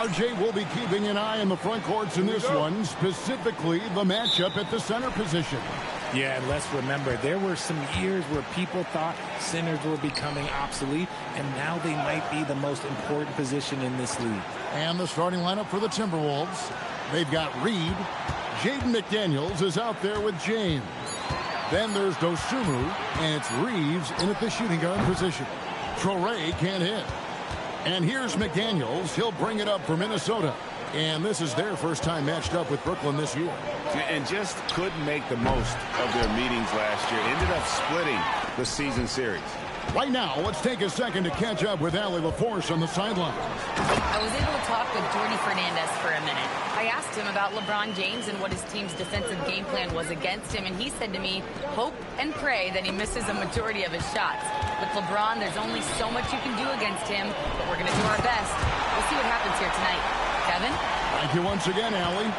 RJ will be keeping an eye on the front courts in this one, specifically the matchup at the center position. Yeah, and let's remember, there were some years where people thought centers were becoming obsolete, and now they might be the most important position in this league. And the starting lineup for the Timberwolves. They've got Reed. Jaden McDaniels is out there with James. Then there's Dosunmu, and it's Reeves in at the shooting guard position. Traore can't hit. And here's McDaniels. He'll bring it up for Minnesota. And this is their first time matched up with Brooklyn this year. And just couldn't make the most of their meetings last year. Ended up splitting the season series. Right now, let's take a second to catch up with Allie LaForce on the sideline. I was able to talk with Jordy Fernandez for a minute. I asked him about LeBron James and what his team's defensive game plan was against him, and he said to me, hope and pray that he misses a majority of his shots. With LeBron, there's only so much you can do against him, but we're going to do our best. We'll see what happens here tonight. Kevin? Thank you once again, Allie.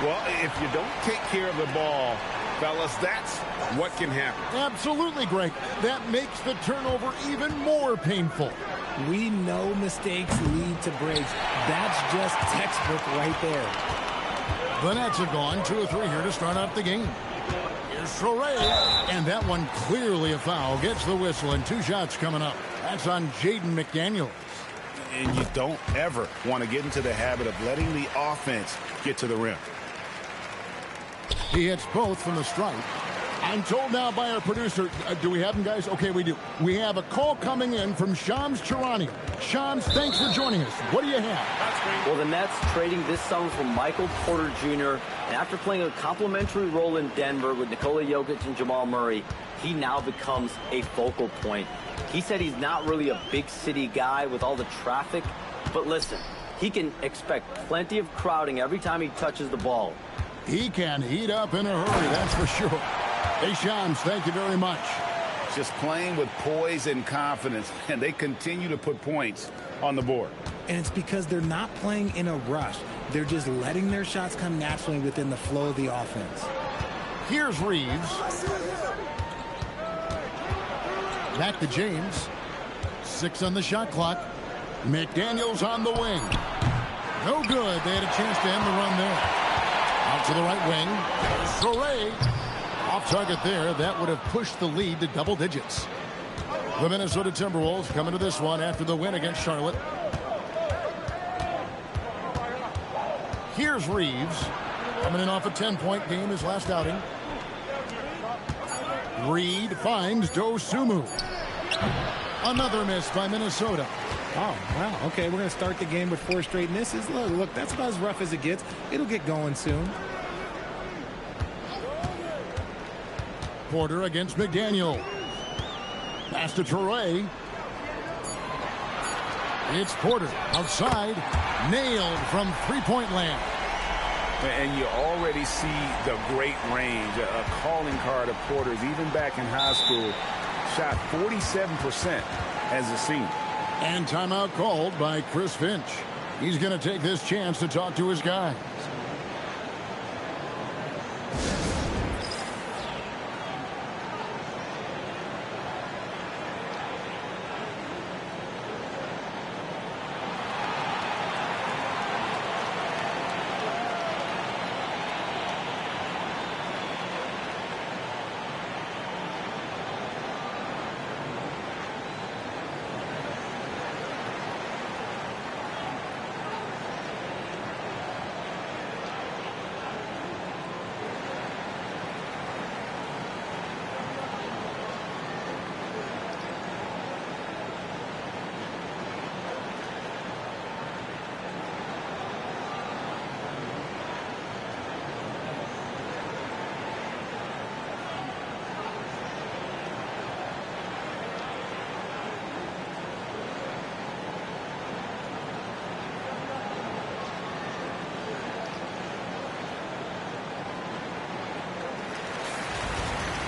Well, if you don't take care of the ball, fellas, that's what can happen. Absolutely, Greg. That makes the turnover even more painful. We know mistakes lead to breaks. That's just textbook right there. The Nets have gone 2 of 3 here to start off the game. Here's Traore, and that one clearly a foul. Gets the whistle, and 2 shots coming up. That's on Jaden McDaniels. And you don't ever want to get into the habit of letting the offense get to the rim. He hits both from the stripe. I'm told now by our producer, do we have him, guys? Okay, we do. We have a call coming in from Shams Charania. Shams, thanks for joining us. What do you have? Well, the Nets trading this summer for Michael Porter Jr. And after playing a complimentary role in Denver with Nikola Jokic and Jamal Murray, he now becomes a focal point. He said he's not really a big city guy with all the traffic, but listen, he can expect plenty of crowding every time he touches the ball. He can heat up in a hurry, that's for sure. Hey, Shams, thank you very much. Just playing with poise and confidence, and they continue to put points on the board. And it's because they're not playing in a rush. They're just letting their shots come naturally within the flow of the offense. Here's Reeves. Back to James. 6 on the shot clock. McDaniels on the wing. No good. They had a chance to end the run there. Out to the right wing. Traore. Off target there. That would have pushed the lead to double digits. The Minnesota Timberwolves coming to this one after the win against Charlotte. Here's Reeves. Coming in off a 10-point game his last outing. Reed finds Dosunmu. Another miss by Minnesota. Oh, wow. Okay, we're going to start the game with 4 straight misses. Look, that's about as rough as it gets. It'll get going soon. Porter against McDaniel. Pass to Traore. It's Porter outside. Nailed from three-point land. And you already see the great range, a calling card of Porter's. Even back in high school, shot 47% as a senior. And timeout called by Chris Finch. He's going to take this chance to talk to his guys.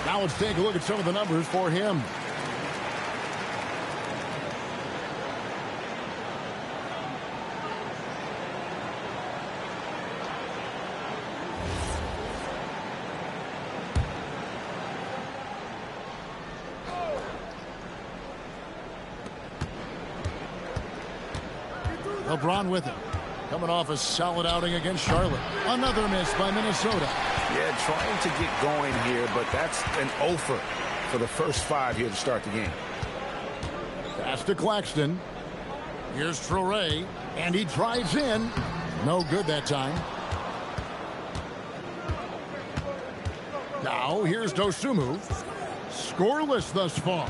Now let's take a look at some of the numbers for him. LeBron with him. Coming off a solid outing against Charlotte. Another miss by Minnesota. Yeah, trying to get going here, but that's an offer for the first 5 here to start the game. Pass to Claxton. Here's Traore, and he drives in. No good that time. Now here's Dosunmu. Scoreless thus far.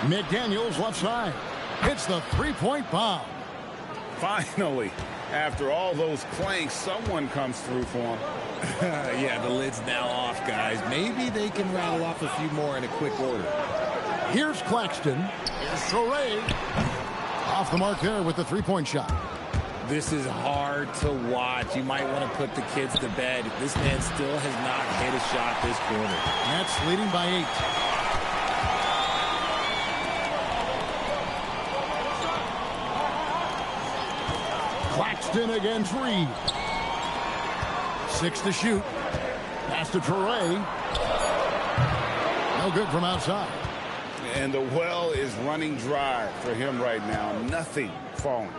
McDaniels left side. Hits the three-point bomb. Finally, after all those clanks, someone comes through for him. Yeah, the lid's now off, guys. Maybe they can rattle off a few more in a quick order. Here's Claxton. Here's Traore. Off the mark there with the three-point shot. This is hard to watch. You might want to put the kids to bed. This man still has not hit a shot this quarter. Nets leading by 8. Claxton against Reed. 6 to shoot. Pass to Traore. No good from outside. And the well is running dry for him right now. Nothing falling.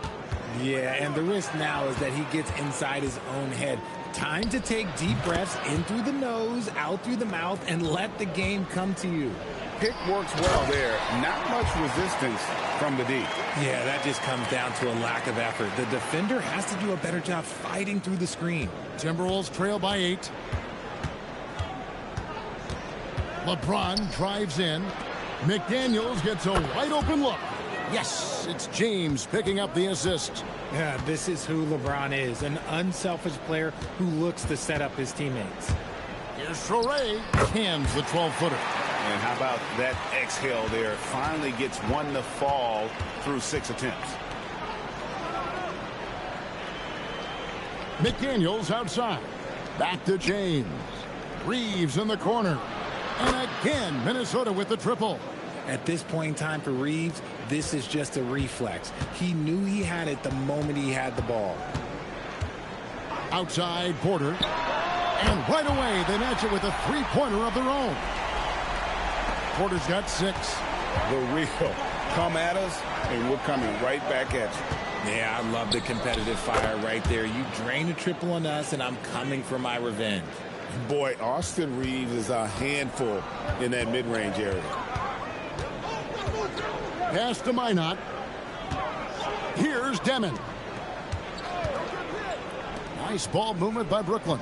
Yeah, and the risk now is that he gets inside his own head. Time to take deep breaths in through the nose, out through the mouth, and let the game come to you. Pick works well there. Not much resistance from the D. Yeah, that just comes down to a lack of effort. The defender has to do a better job fighting through the screen. Timberwolves trail by 8. LeBron drives in. McDaniels gets a wide open look. Yes, it's James picking up the assist. Yeah, this is who LeBron is, an unselfish player who looks to set up his teammates. Here's Traore. Hands the 12-footer. And how about that exhale there? Finally gets one to fall through 6 attempts. McDaniels outside. Back to James. Reeves in the corner. And again, Minnesota with the triple. At this point in time for Reeves, this is just a reflex. He knew he had it the moment he had the ball. Outside Porter. And right away, they match it with a three-pointer of their own. Porter's got 6. The real come at us, and we're coming right back at you. Yeah, I love the competitive fire right there. You drain a triple on us, and I'm coming for my revenge. Boy, Austin Reeves is a handful in that mid-range area. Pass to Minot. Here's Demon. Nice ball movement by Brooklyn.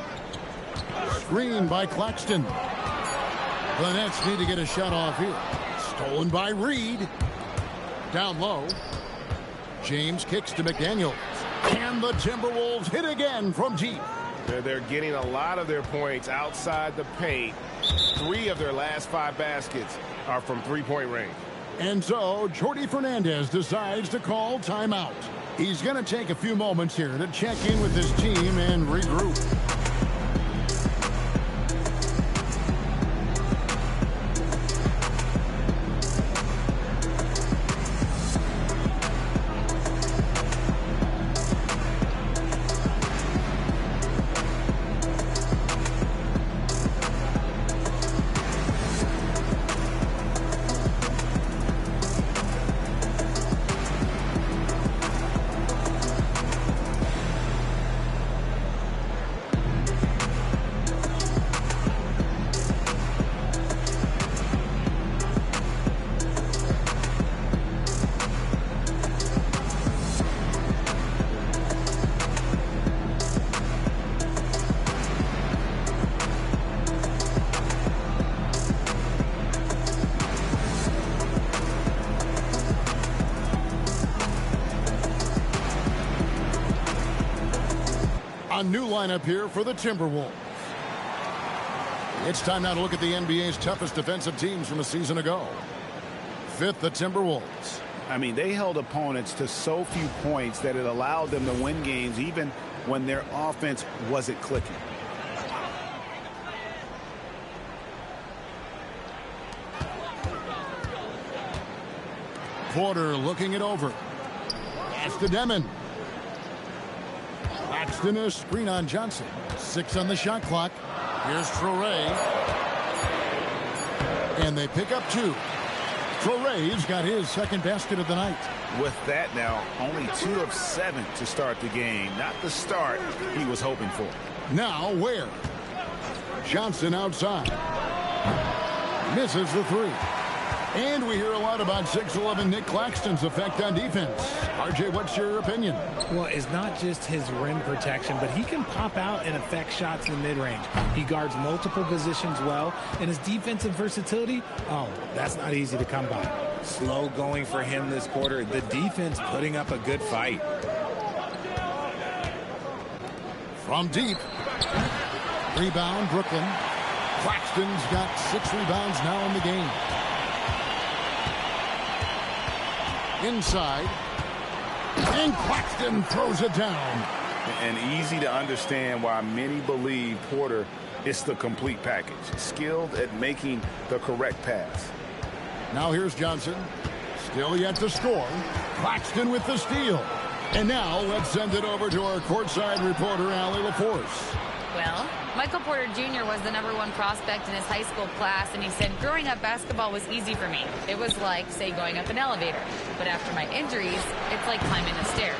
Screen by Claxton. The Nets need to get a shot off here. Stolen by Reed. Down low. James kicks to McDaniels. And the Timberwolves hit again from deep. They're getting a lot of their points outside the paint. 3 of their last 5 baskets are from three-point range. And so, Jordi Fernandez decides to call timeout. He's going to take a few moments here to check in with his team and regroup. A new lineup here for the Timberwolves. It's time now to look at the NBA's toughest defensive teams from a season ago. 5th, the Timberwolves. I mean, they held opponents to so few points that it allowed them to win games even when their offense wasn't clicking. Porter looking it over. Pass to Demon. Claxton a screen on Johnson. 6 on the shot clock. Here's Traore. And they pick up 2. Torrey's got his second basket of the night. With that now, only 2 of 7 to start the game. Not the start he was hoping for. Now Ware. Johnson outside. Misses the three. And we hear a lot about 6'11" Nick Claxton's effect on defense. RJ, what's your opinion? Well, it's not just his rim protection, but he can pop out and affect shots in the mid-range. He guards multiple positions well, and his defensive versatility, oh, that's not easy to come by. Slow going for him this quarter. The defense putting up a good fight. From deep. Rebound, Brooklyn. Claxton's got 6 rebounds now in the game. Inside. And Claxton throws it down. And easy to understand why many believe Porter is the complete package. Skilled at making the correct pass. Now here's Johnson. Still yet to score. Claxton with the steal. And now let's send it over to our courtside reporter, Allie LaForce. Well, Michael Porter Jr. was the #1 prospect in his high school class, and he said, growing up, basketball was easy for me. It was like, say, going up an elevator. But after my injuries, it's like climbing the stairs.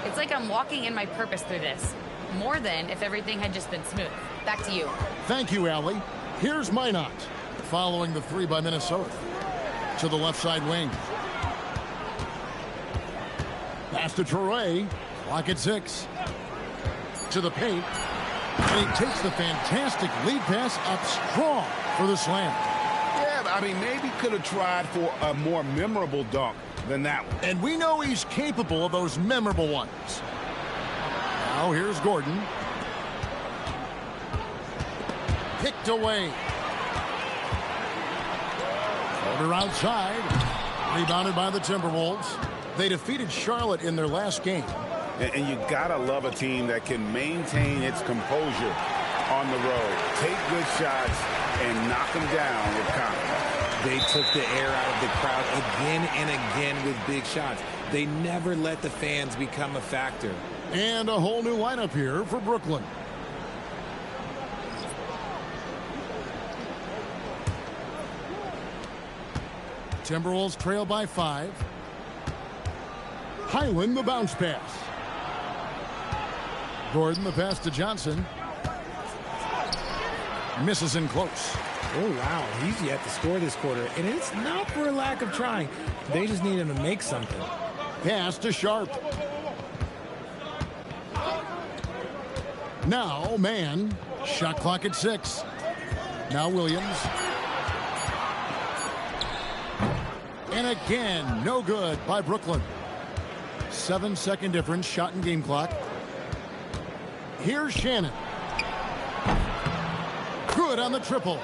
It's like I'm walking in my purpose through this. More than if everything had just been smooth. Back to you. Thank you, Allie. Here's Minot, following the 3 by Minnesota. To the left side wing. Pass to Torrey. Clock at 6. To the paint. And he takes the fantastic lead pass up strong for the slam. Yeah, I mean, maybe could have tried for a more memorable dunk than that one. And we know he's capable of those memorable ones. Now here's Gordon. Picked away. Porter outside. Rebounded by the Timberwolves. They defeated Charlotte in their last game. And you gotta love a team that can maintain its composure on the road. Take good shots and knock them down with confidence. They took the air out of the crowd again and again with big shots. They never let the fans become a factor. And a whole new lineup here for Brooklyn. Timberwolves trail by 5. Highland the bounce pass. Gordon the pass to Johnson. Misses in close. Oh, wow. He's yet to score this quarter. And it's not for a lack of trying. They just need him to make something. Pass to Sharp. Now, man. Shot clock at 6. Now Williams. And again, no good by Brooklyn. 7-second difference, shot and game clock. Here's Shannon. Good on the triple.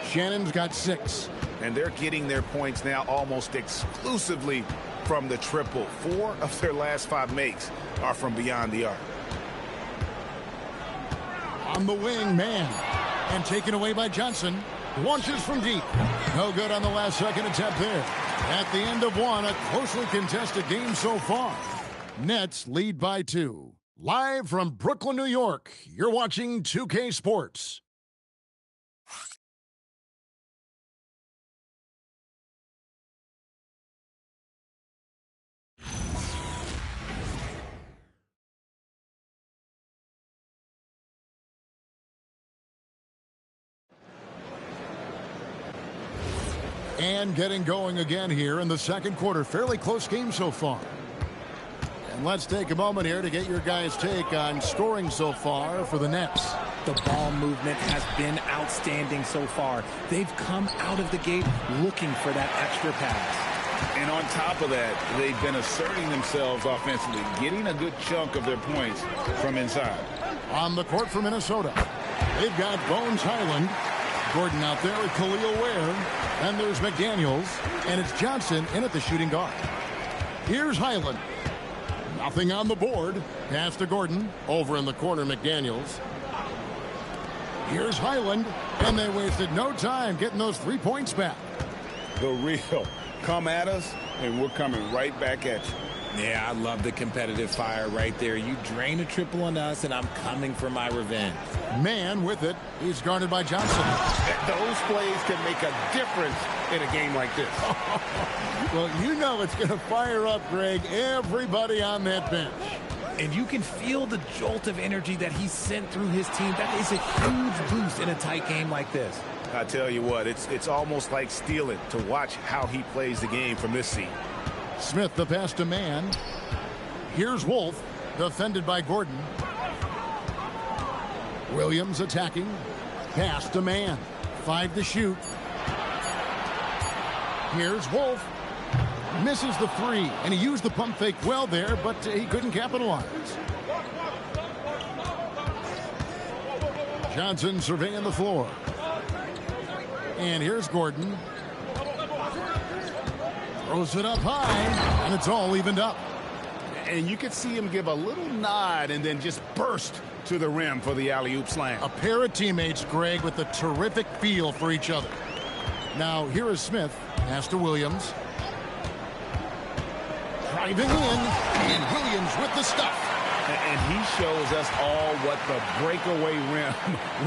Shannon's got 6. And they're getting their points now almost exclusively from the triple. 4 of their last 5 makes are from beyond the arc. On the wing, man. And taken away by Johnson. Launches from deep. No good on the last second attempt there. At the end of 1, a closely contested game so far. Nets lead by 2. Live from Brooklyn, New York, you're watching 2K Sports. And getting going again here in the second quarter. Fairly close game so far. And let's take a moment here to get your guys' take on scoring so far for the Nets. The ball movement has been outstanding so far. They've come out of the gate looking for that extra pass. And on top of that, they've been asserting themselves offensively, getting a good chunk of their points from inside. On the court for Minnesota, they've got Bones Highland. Gordon out there with Khalil Ware. And there's McDaniels. And it's Johnson in at the shooting guard. Here's Highland. Nothing on the board. Pass to Gordon. Over in the corner, McDaniels. Here's Highland. And they wasted no time getting those 3 points back. The real come at us, and we're coming right back at you. Yeah, I love the competitive fire right there. You drain a triple on us, and I'm coming for my revenge. Man with it. He's guarded by Johnson. Those plays can make a difference in a game like this. Well, you know it's going to fire up, Greg, everybody on that bench. And you can feel the jolt of energy that he sent through his team. That is a huge boost in a tight game like this. I tell you what, it's almost like stealing to watch how he plays the game from this seat. Smith, the pass to man. Here's Wolf, defended by Gordon. Williams attacking. Pass to man. 5 to shoot. Here's Wolf. Misses the 3, and he used the pump fake well there, but he couldn't capitalize. Johnson surveying the floor. And here's Gordon. Throws it up high, and it's all evened up. And you could see him give a little nod and then just burst to the rim for the alley-oop slam. A pair of teammates, Greg, with a terrific feel for each other. Now, here is Smith. Pass to Williams. Driving in, and Williams with the stuff. And he shows us all what the breakaway rim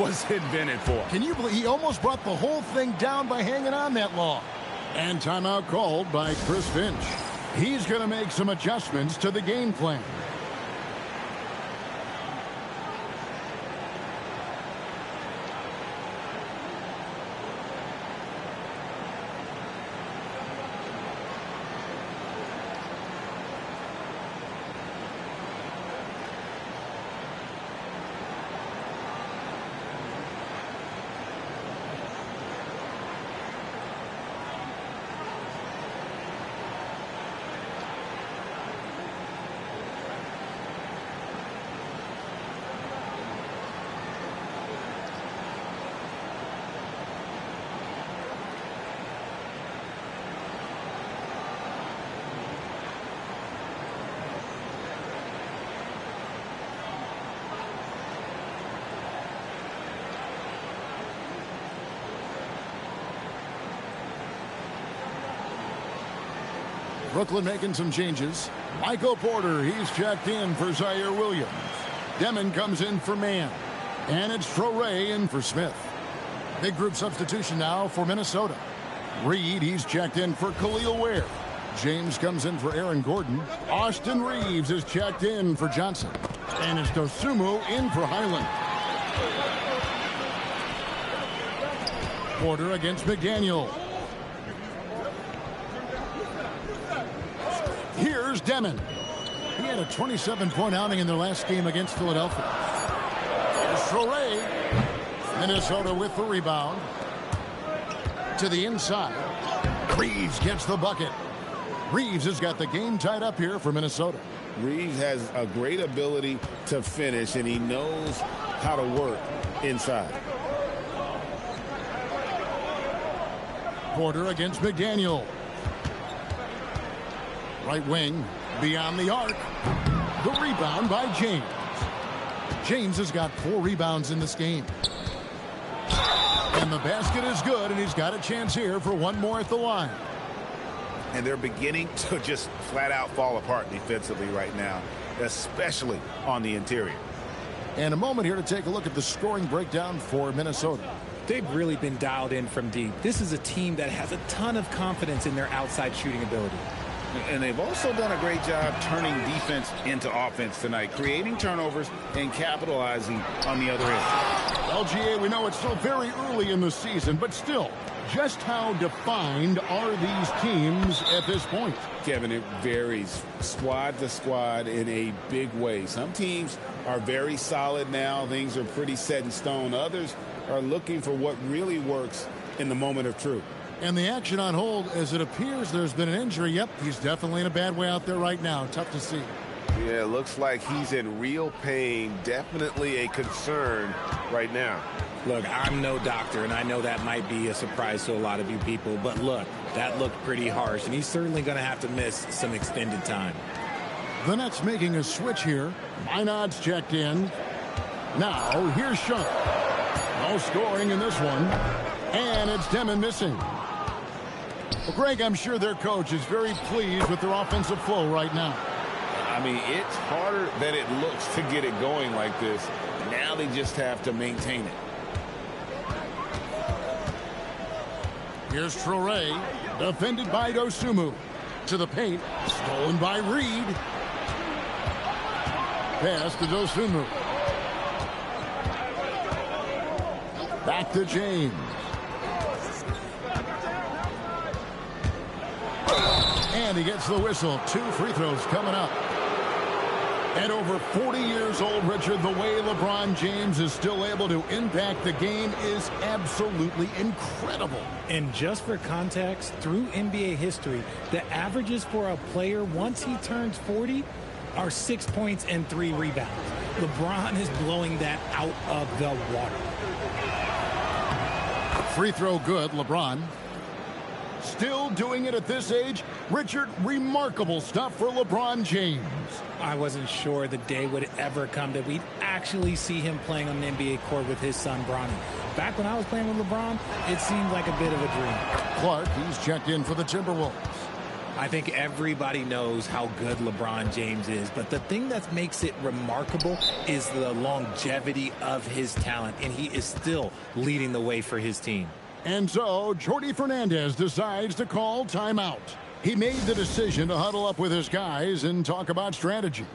was invented for. Can you believe he almost brought the whole thing down by hanging on that long? And timeout called by Chris Finch. He's going to make some adjustments to the game plan. Brooklyn making some changes. Michael Porter, he's checked in for Zaire Williams. Demon comes in for Mann. And it's Traoré in for Smith. Big group substitution now for Minnesota. Reed, he's checked in for Khalil Ware. James comes in for Aaron Gordon. Austin Reeves is checked in for Johnson. And it's Dosumu in for Highland. Porter against McDaniel. Here's Demon. He had a 27-point outing in their last game against Philadelphia. Here's Traoré. Minnesota with the rebound. To the inside. Reeves gets the bucket. Reeves has got the game tied up here for Minnesota. Reeves has a great ability to finish, and he knows how to work inside. Porter against McDaniel. Right wing, beyond the arc. The rebound by James. James has got 4 rebounds in this game. And the basket is good, and he's got a chance here for one more at the line. And they're beginning to just flat out fall apart defensively right now, especially on the interior. And a moment here to take a look at the scoring breakdown for Minnesota. They've really been dialed in from deep. This is a team that has a ton of confidence in their outside shooting ability. And they've also done a great job turning defense into offense tonight, creating turnovers and capitalizing on the other end. LGA, we know it's still very early in the season, but still, just how defined are these teams at this point? Kevin, it varies squad to squad in a big way. Some teams are very solid now. Things are pretty set in stone. Others are looking for what really works in the moment of truth. And the action on hold, as it appears there's been an injury. Yep, he's definitely in a bad way out there right now. Tough to see. Yeah, it looks like he's in real pain. Definitely a concern right now. Look, I'm no doctor, and I know that might be a surprise to a lot of you people. But look, that looked pretty harsh, and he's certainly going to have to miss some extended time. The Nets making a switch here. Minod's checked in. Now, here's Shunt. No scoring in this one. And it's Demon missing. Well, Greg, I'm sure their coach is very pleased with their offensive flow right now. I mean, it's harder than it looks to get it going like this. Now they just have to maintain it. Here's Traore, defended by Dosunmu. To the paint, stolen by Reed. Pass to Dosunmu. Back to James. And he gets the whistle. 2 free throws coming up. At over 40 years old, Richard, the way LeBron James is still able to impact the game is absolutely incredible. And just for context, through NBA history, the averages for a player once he turns 40 are 6 points and 3 rebounds. LeBron is blowing that out of the water. Free throw good, LeBron. Still doing it at this age. Richard, remarkable stuff for LeBron James. I wasn't sure the day would ever come that we'd actually see him playing on an NBA court with his son, Bronny. Back when I was playing with LeBron, it seemed like a bit of a dream. Clark, he's checked in for the Timberwolves. I think everybody knows how good LeBron James is, but the thing that makes it remarkable is the longevity of his talent, and he is still leading the way for his team. And so, Jordi Fernandez decides to call timeout. He made the decision to huddle up with his guys and talk about strategy.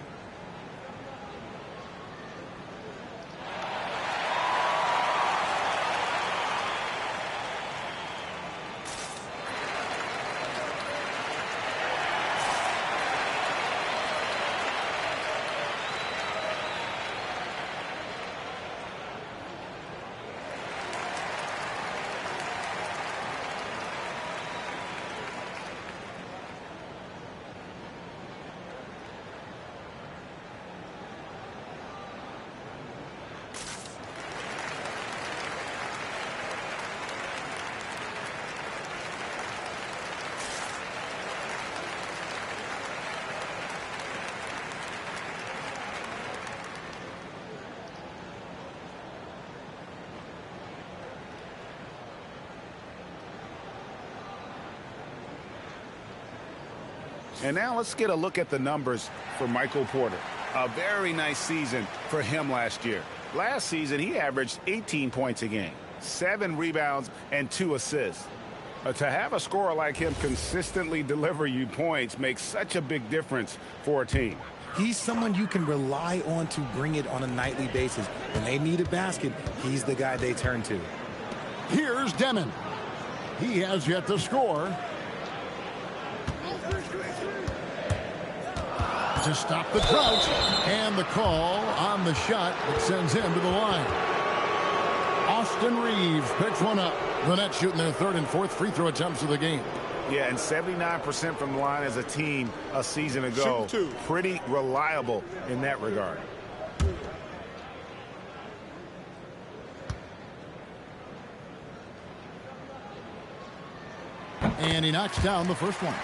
And now let's get a look at the numbers for Michael Porter. A very nice season for him last year. Last season, he averaged 18 points a game, 7 rebounds, and 2 assists. To have a scorer like him consistently deliver you points makes such a big difference for a team. He's someone you can rely on to bring it on a nightly basis. When they need a basket, he's the guy they turn to. Here's Demon. He has yet to score. To stop the drought, and the call on the shot that sends him to the line. Austin Reeves picks one up. The Nets shooting their 3rd and 4th free throw attempts of the game. Yeah, and 79% from the line as a team a season ago. Pretty reliable in that regard. And he knocks down the first one.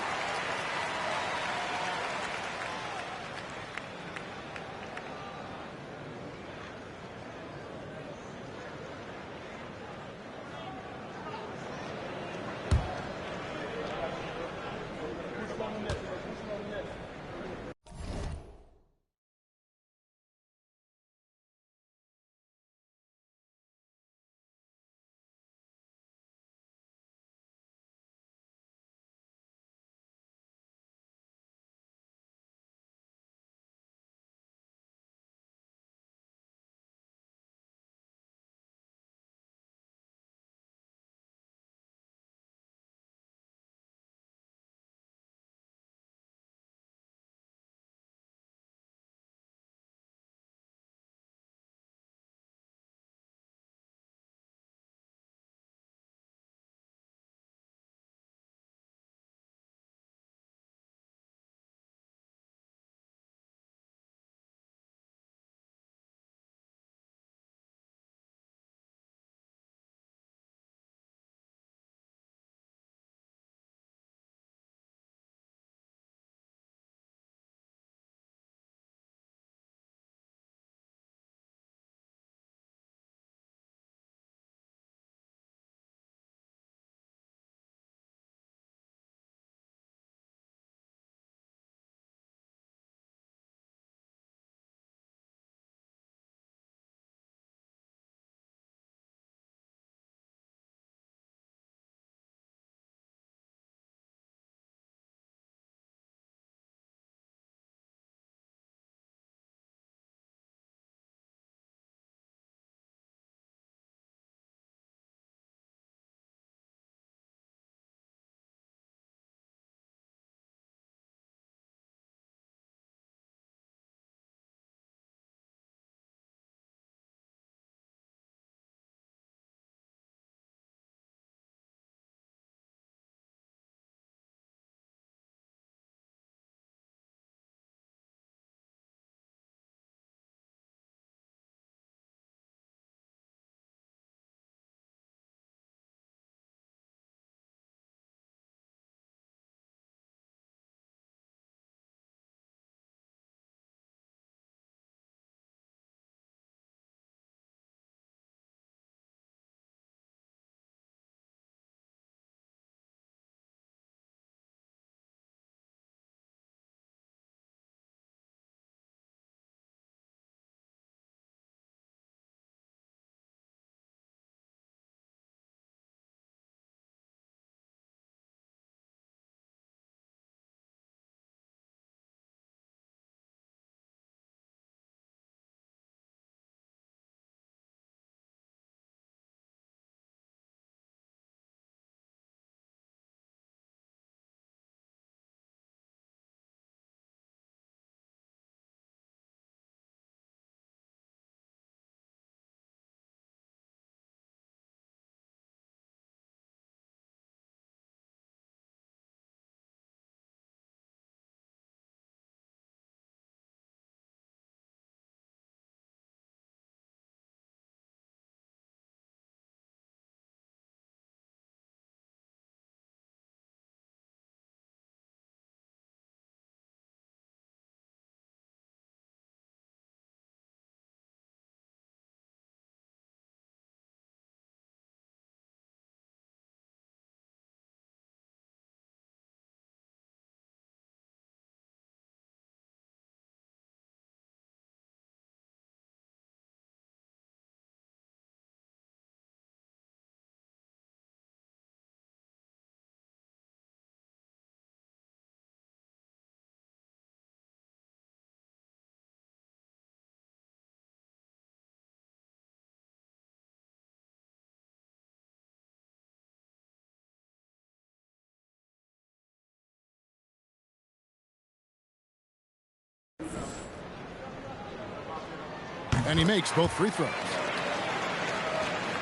And he makes both free throws.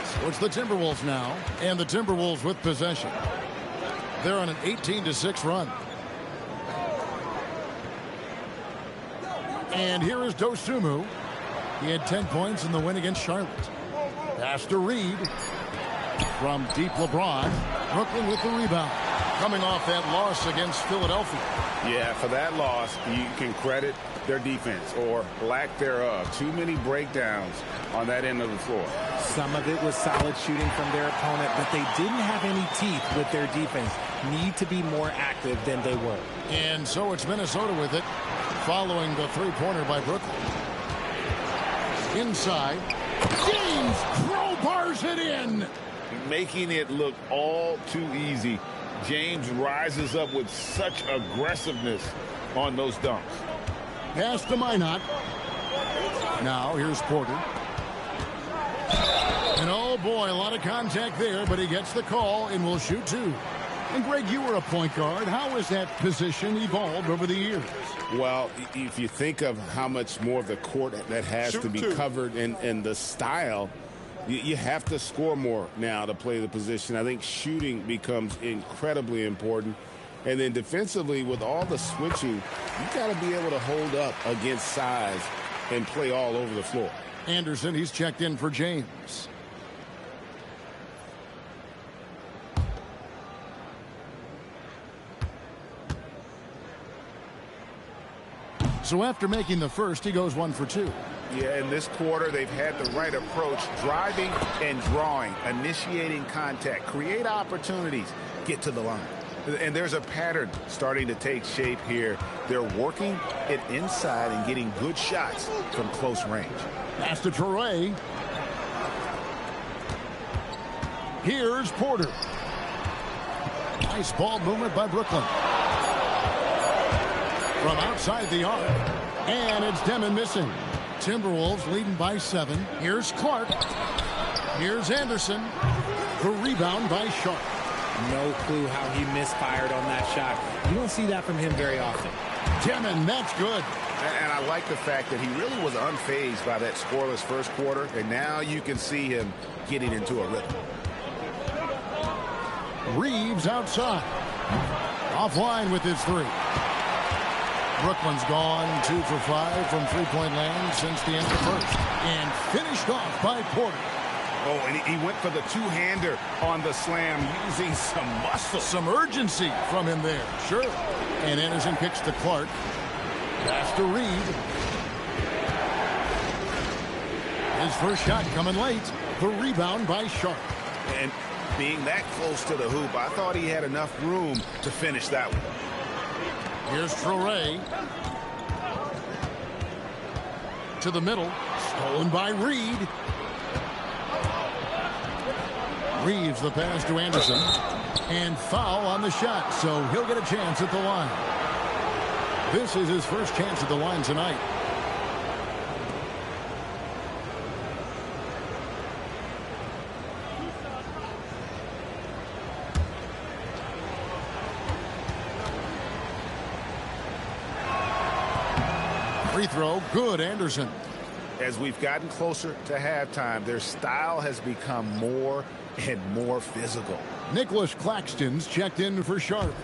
So it's the Timberwolves now, and the Timberwolves with possession. They're on an 18-6 run. And here is Dosunmu. He had 10 points in the win against Charlotte. Pass to Reed. From deep LeBron. Brooklyn with the rebound. Coming off that loss against Philadelphia. Yeah, for that loss, you can credit their defense or lack thereof. Too many breakdowns on that end of the floor. Some of it was solid shooting from their opponent, but they didn't have any teeth with their defense. Need to be more active than they were. And so it's Minnesota with it, following the three-pointer by Brooklyn. Inside. James crowbars it in. Making it look all too easy. James rises up with such aggressiveness on those dunks. Pass to Minot. Now here's Porter. And oh boy, a lot of contact there, but he gets the call and will shoot two. And Greg, you were a point guard. How has that position evolved over the years? Well, if you think of how much more of the court that has to be covered and the style, you have to score more now to play the position. I think shooting becomes incredibly important. And then defensively, with all the switching, you got to be able to hold up against size and play all over the floor. Anderson, he's checked in for James. So after making the first, he goes 1 for 2. Yeah, in this quarter, they've had the right approach, driving and drawing, initiating contact, create opportunities, get to the line. And there's a pattern starting to take shape here. They're working it inside and getting good shots from close range. Pass to Traore. Here's Porter. Nice ball movement by Brooklyn. From outside the arc. And it's Demon missing. Timberwolves leading by 7. Here's Clark. Here's Anderson. The rebound by Sharp. No clue how he misfired on that shot. You don't see that from him very often. Demon, that's good. And I like the fact that he really was unfazed by that scoreless first quarter. And now you can see him getting into a rhythm. Reeves outside. Offline with his three. Brooklyn's gone 2 for 5 from three-point land since the end of the first. And finished off by Porter. Oh, and he went for the two-hander on the slam, using some muscle. Some urgency from him there. Sure. And Anderson kicks to Clark. Pass to Reed. His first shot coming late. The rebound by Sharp. And being that close to the hoop, I thought he had enough room to finish that one. Here's Traore. To the middle. Stolen by Reed. Reeves the pass to Anderson. And foul on the shot, so he'll get a chance at the line. This is his first chance at the line tonight. Free throw, good, Anderson. As we've gotten closer to halftime, their style has become more and more physical. Nicholas Claxton's checked in for Sharp.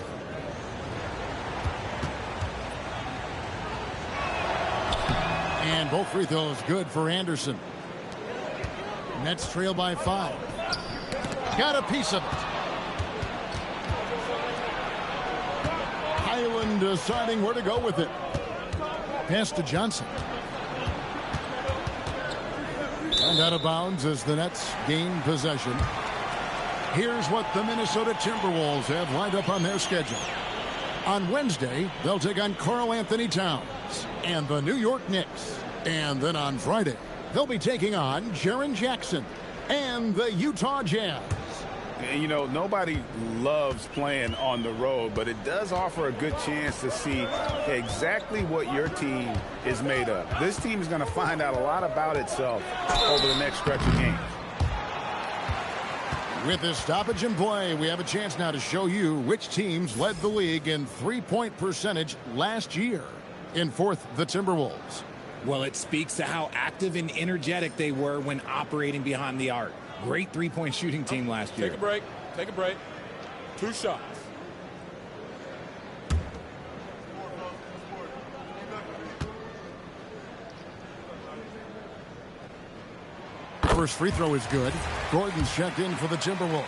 And both free throws good for Anderson. Nets trail by 5. Got a piece of it. Highland deciding where to go with it. Pass to Johnson. And out of bounds as the Nets gain possession. Here's what the Minnesota Timberwolves have lined up on their schedule. On Wednesday, they'll take on Karl Anthony Towns and the New York Knicks. And then on Friday, they'll be taking on Jaren Jackson and the Utah Jazz. You know, nobody loves playing on the road, but it does offer a good chance to see exactly what your team is made of. This team is going to find out a lot about itself over the next stretch of games. With this stoppage in play, we have a chance now to show you which teams led the league in three-point percentage last year. In fourth, the Timberwolves. Well, it speaks to how active and energetic they were when operating behind the arc. Great three-point shooting team last year. Take a break. Take a break. 2 shots. First free throw is good. Gordon's checked in for the Timberwolves.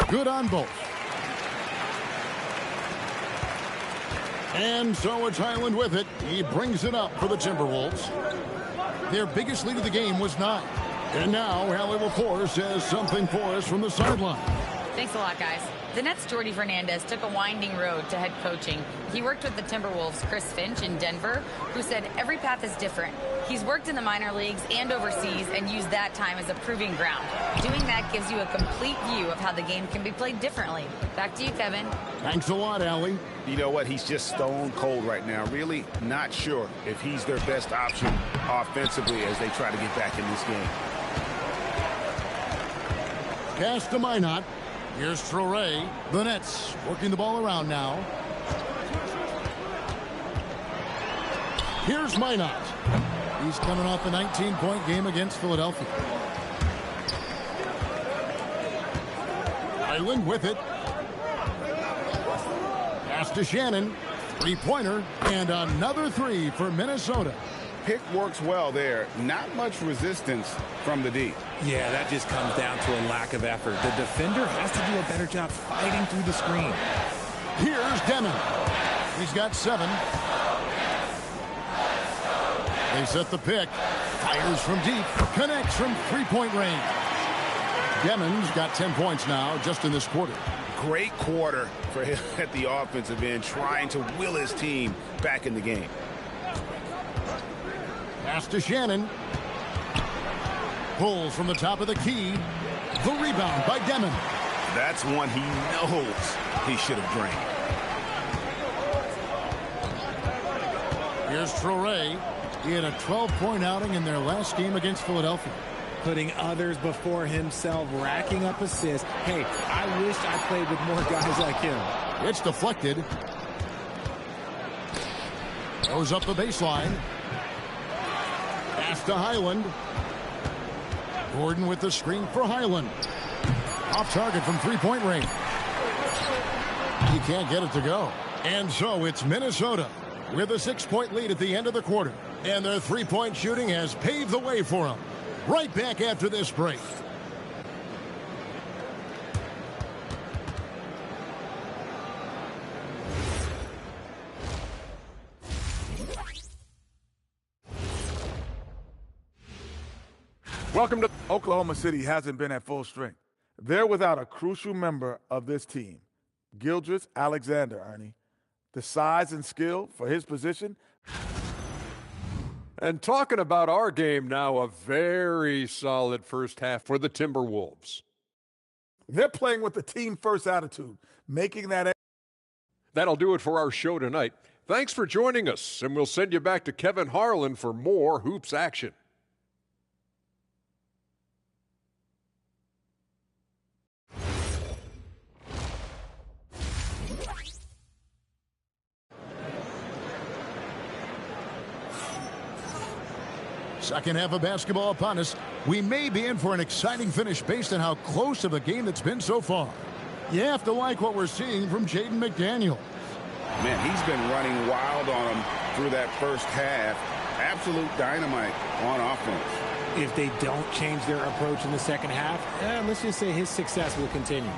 Good on both. And so it's Highland with it. He brings it up for the Timberwolves. Their biggest lead of the game was 9. And now Allie Lepore says something for us from the sideline. Thanks a lot, guys. The Nets' Jordi Fernandez took a winding road to head coaching. He worked with the Timberwolves' Chris Finch in Denver, who said every path is different. He's worked in the minor leagues and overseas and used that time as a proving ground. Doing that gives you a complete view of how the game can be played differently. Back to you, Kevin. Thanks a lot, Allie. You know what? He's just stone cold right now. Really not sure if he's their best option offensively as they try to get back in this game. Pass to Minot. Here's Traore. The Nets working the ball around now. Here's Minot. He's coming off a 19-point game against Philadelphia. Highland with it. Pass to Shannon. Three-pointer and another 3 for Minnesota. Pick works well there. Not much resistance from the D. Yeah, that just comes down to a lack of effort. The defender has to do a better job fighting through the screen. Here's Demon. He's got 7. They set the pick. Fires from deep. Connects from three-point range. Demon's got 10 points now just in this quarter. Great quarter for him at the offensive end, trying to will his team back in the game. Pass to Shannon. Pulls from the top of the key. The rebound by Demon. That's one he knows he should have drained. Here's Traore. He had a 12-point outing in their last game against Philadelphia. Putting others before himself, racking up assists. Hey, I wish I played with more guys like him. It's deflected. Goes up the baseline. Pass to Highland. Gordon with the screen for Highland. Off target from three-point range. He can't get it to go. And so it's Minnesota with a 6-point lead at the end of the quarter. And their three-point shooting has paved the way for them. Right back after this break. Welcome to Oklahoma City hasn't been at full strength. They're without a crucial member of this team, Gildress Alexander, Ernie. The size and skill for his position. And talking about our game now, a very solid first half for the Timberwolves. They're playing with the team-first attitude, making that. That'll do it for our show tonight. Thanks for joining us, and we'll send you back to Kevin Harlan for more Hoops action. Second half of basketball upon us. We may be in for an exciting finish based on how close of a game it's been so far. You have to like what we're seeing from Jaden McDaniel. Man, he's been running wild on him through that first half. Absolute dynamite on offense. If they don't change their approach in the second half, let's just say his success will continue.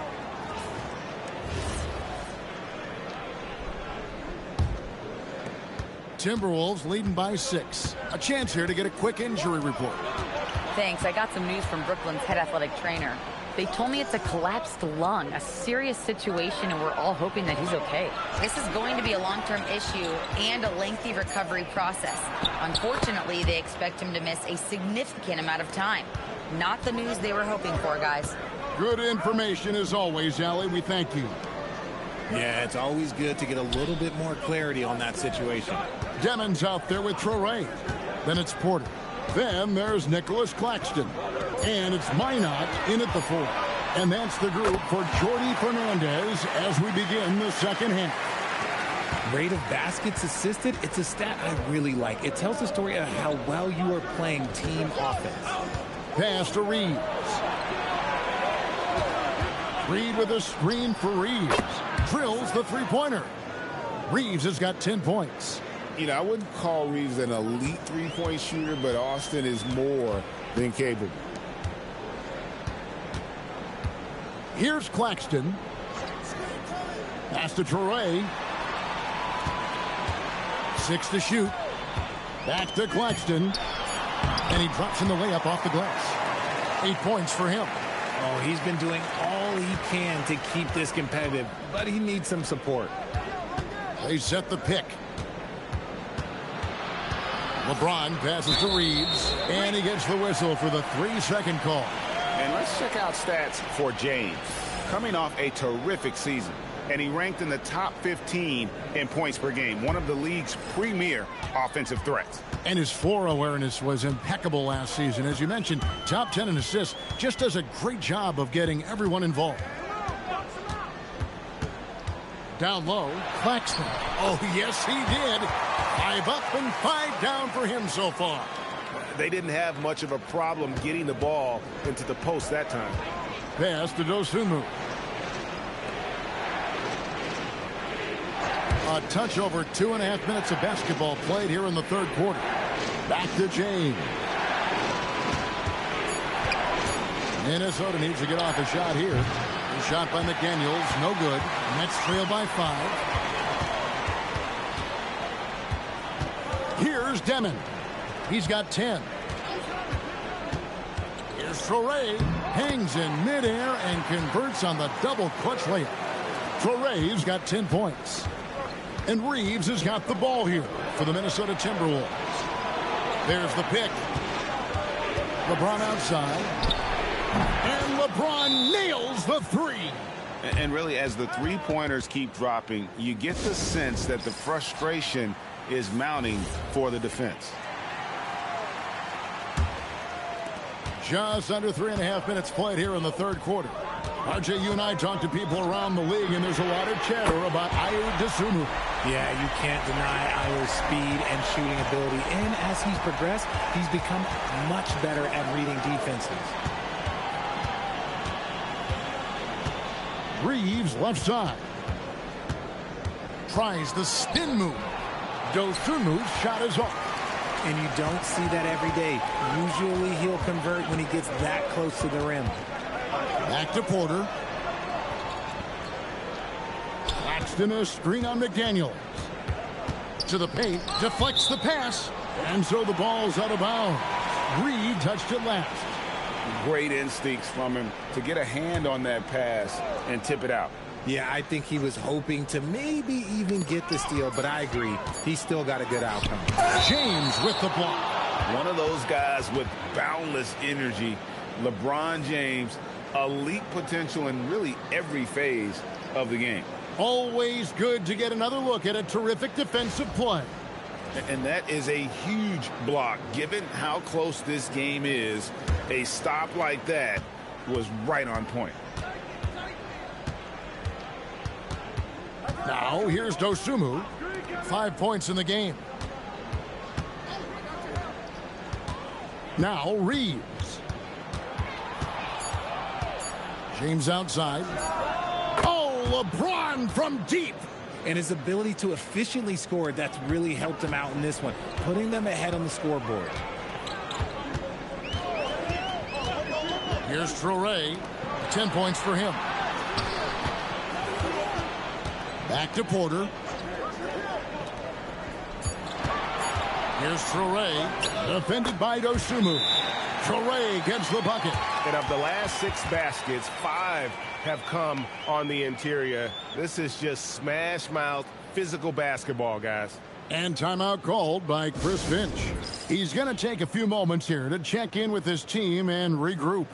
Timberwolves leading by 6. A chance here to get a quick injury report. Thanks. I got some news from Brooklyn's head athletic trainer. They told me it's a collapsed lung, a serious situation, and we're all hoping that he's okay. This is going to be a long-term issue and a lengthy recovery process. Unfortunately, they expect him to miss a significant amount of time. Not the news they were hoping for, guys. Good information as always, Allie. We thank you. Yeah, it's always good to get a little bit more clarity on that situation. Demon's out there with Traore. Then it's Porter. Then there's Nicholas Claxton. And it's Minot in at the 4. And that's the group for Jordi Fernandez as we begin the second half. Rate of baskets assisted, it's a stat I really like. It tells the story of how well you are playing team offense. Pass to Reeves. Reed with a screen for Reeves. Drills the three-pointer. Reeves has got 10 points. You know, I wouldn't call Reeves an elite three-point shooter, but Austin is more than capable. Here's Claxton. Pass to Torrey. 6 to shoot. Back to Claxton. And he drops in the layup off the glass. 8 points for him. Oh, he's been doing all he can to keep this competitive, but he needs some support. They set the pick. LeBron passes to Reeves, and he gets the whistle for the 3-second call. And let's check out stats for James. Coming off a terrific season, and he ranked in the top 15 in points per game, one of the league's premier offensive threats. And his floor awareness was impeccable last season. As you mentioned, top 10 in assists, just does a great job of getting everyone involved. Down low, Claxton. Oh, yes, he did. 5 up and 5 down for him so far. They didn't have much of a problem getting the ball into the post that time. Pass to Dosunmu. A touch over 2.5 minutes of basketball played here in the third quarter. Back to James. Minnesota needs to get off a shot here. A shot by McDaniels, no good. Nets trail by 5. Here's Demon. He's got 10. Here's Torrey. Hangs in midair and converts on the double clutch layup. Torrey's got 10 points. And Reeves has got the ball here for the Minnesota Timberwolves. There's the pick. LeBron outside. And LeBron nails the three. And really, as the three-pointers keep dropping, you get the sense that the frustration is mounting for the defense. Just under 3.5 minutes played here in the third quarter. RJ, you and I talk to people around the league, and there's a lot of chatter about Dosunmu. Yeah, you can't deny Ayo's speed and shooting ability. And as he's progressed, he's become much better at reading defenses. Reeves left side. Tries the spin move. Dosunmu's shot is off. And you don't see that every day. Usually he'll convert when he gets that close to the rim. Back to Porter. Claxton a screen on McDaniels. To the paint. Deflects the pass. And so the ball's out of bounds. Reed touched it last. Great instincts from him to get a hand on that pass and tip it out. Yeah, I think he was hoping to maybe even get the steal, but I agree. He still got a good outcome. James with the block. One of those guys with boundless energy. LeBron James, elite potential in really every phase of the game. Always good to get another look at a terrific defensive play. And that is a huge block. Given how close this game is, a stop like that was right on point. Now, here's Dosunmu. 5 points in the game. Now, Reeves. James outside. Oh, LeBron from deep. And his ability to efficiently score, that's really helped him out in this one, putting them ahead on the scoreboard. Here's Torrey. 10 points for him. Back to Porter. Here's Torrey. Defended by Dosunmu. Torrey gets the bucket. And of the last 6 baskets, 5 have come on the interior. This is just smash mouth physical basketball, guys. And timeout called by Chris Finch. He's going to take a few moments here to check in with his team and regroup.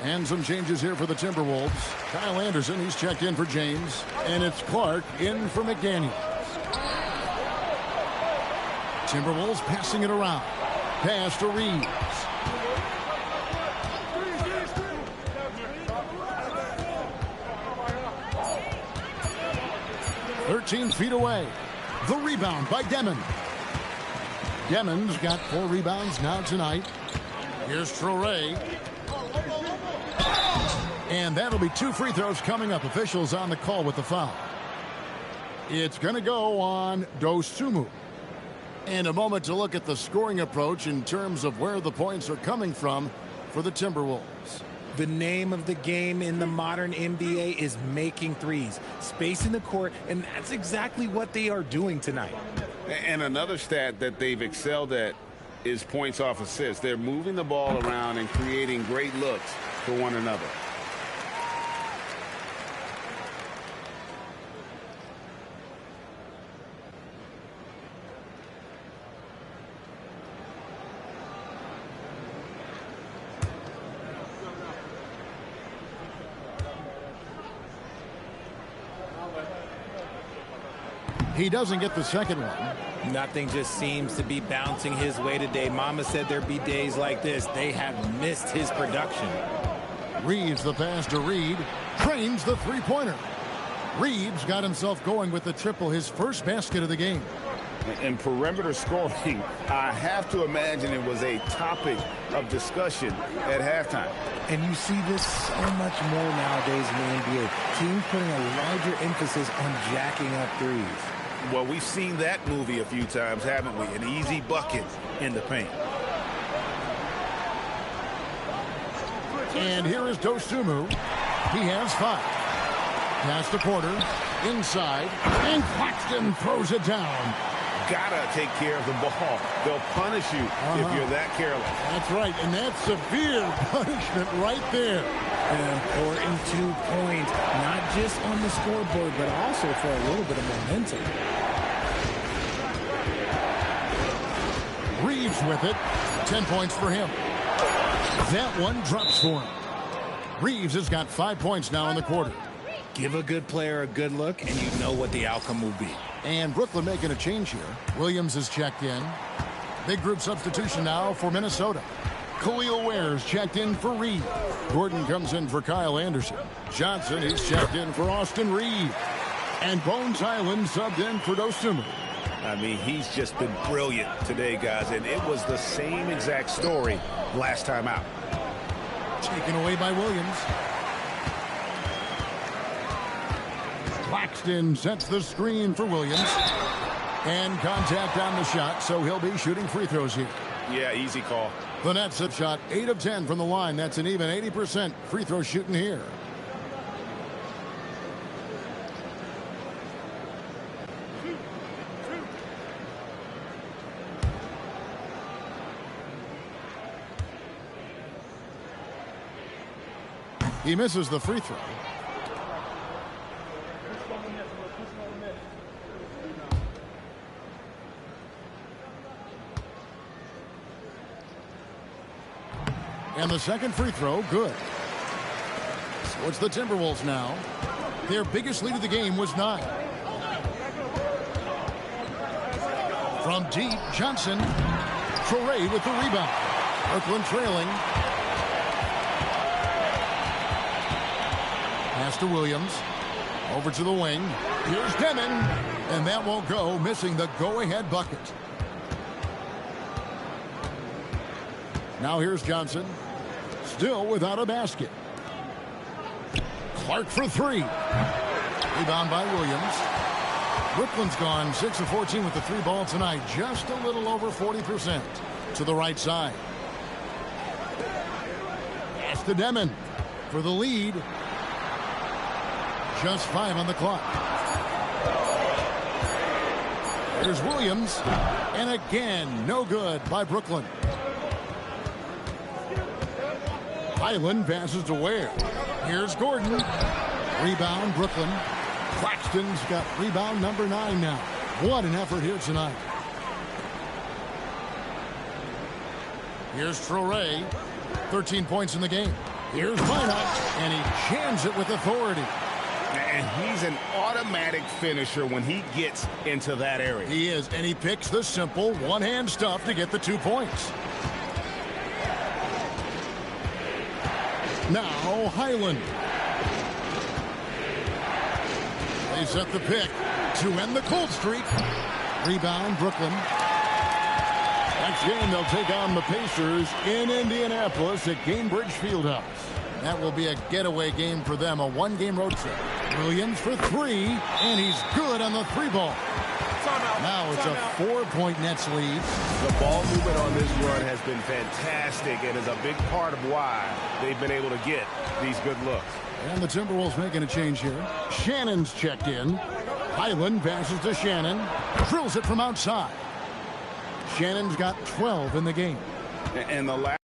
And some changes here for the Timberwolves. Kyle Anderson, he's checked in for James. And it's Clark in for McDaniels. Timberwolves passing it around. Pass to Reeves. "13 feet away. The rebound by Demon. Demon's got 4 rebounds now tonight. Here's Traore. And that'll be 2 free throws coming up. Officials on the call with the foul. It's going to go on Dosunmu. And a moment to look at the scoring approach in terms of where the points are coming from for the Timberwolves. The name of the game in the modern NBA is making threes, spacing the court, and that's exactly what they are doing tonight. And another stat that they've excelled at is points off assists. They're moving the ball around and creating great looks for one another. He doesn't get the second one. Nothing just seems to be bouncing his way today. Mama said there'd be days like this. They have missed his production. Reeves the pass to Reed. Trains the three-pointer. Reeves got himself going with the triple, his first basket of the game. In perimeter scoring, I have to imagine it was a topic of discussion at halftime. And you see this so much more nowadays in the NBA. Teams putting a larger emphasis on jacking up threes. Well, we've seen that movie a few times, haven't we? An easy bucket in the paint. And here is Dosunmu. He has 5. Pass to Porter. Inside. And Claxton throws it down. Gotta take care of the ball. They'll punish you if you're that careless. That's right, and that's severe punishment right there. An important 2 points, not just on the scoreboard, but also for a little bit of momentum. Reeves with it. 10 points for him. That one drops for him. Reeves has got 5 points now in the quarter. Give a good player a good look, and you know what the outcome will be. And Brooklyn making a change here. Williams is checked in. Big group substitution now for Minnesota. Khalil Ware's checked in for Reed. Gordon comes in for Kyle Anderson. Johnson is checked in for Austin Reed. And Bones Highland subbed in for Dosunmu. I mean, he's just been brilliant today, guys, and it was the same exact story last time out. Taken away by Williams. Claxton sets the screen for Williams. And contact on the shot, so he'll be shooting free throws here. Yeah, easy call. The Nets have shot 8 of 10 from the line. That's an even 80% free throw shooting here. He misses the free throw. And the second free throw, good. So it's the Timberwolves now. Their biggest lead of the game was 9. From deep, Johnson. Traore with the rebound. Brooklyn trailing. Pass to Williams. Over to the wing. Here's Demon. And that won't go, missing the go-ahead bucket. Now here's Johnson. Still without a basket. Clark for 3. Rebound by Williams. Brooklyn's gone 6 of 14 with the 3 ball tonight. Just a little over 40% to the right side. Pass to Demon for the lead. Just 5 on the clock. There's Williams. And again, no good by Brooklyn. Highland passes to Ware. Here's Gordon. Rebound, Brooklyn. Claxton's got rebound number 9 now. What an effort here tonight. Here's Traore. 13 points in the game. Here's Minot, and he jams it with authority. And he's an automatic finisher when he gets into that area. He is, and he picks the simple one-hand stuff to get the 2 points. Now Highland. They set the pick to end the cold streak. Rebound, Brooklyn. Next game, they'll take on the Pacers in Indianapolis at Gainbridge Fieldhouse. That will be a getaway game for them, a one-game road trip. Williams for 3, and he's good on the 3 ball. Now it's a 4-point Nets lead. The ball movement on this run has been fantastic and is a big part of why they've been able to get these good looks. And the Timberwolves making a change here. Shannon's checked in. Highland passes to Shannon. Drills it from outside. Shannon's got 12 in the game. And the last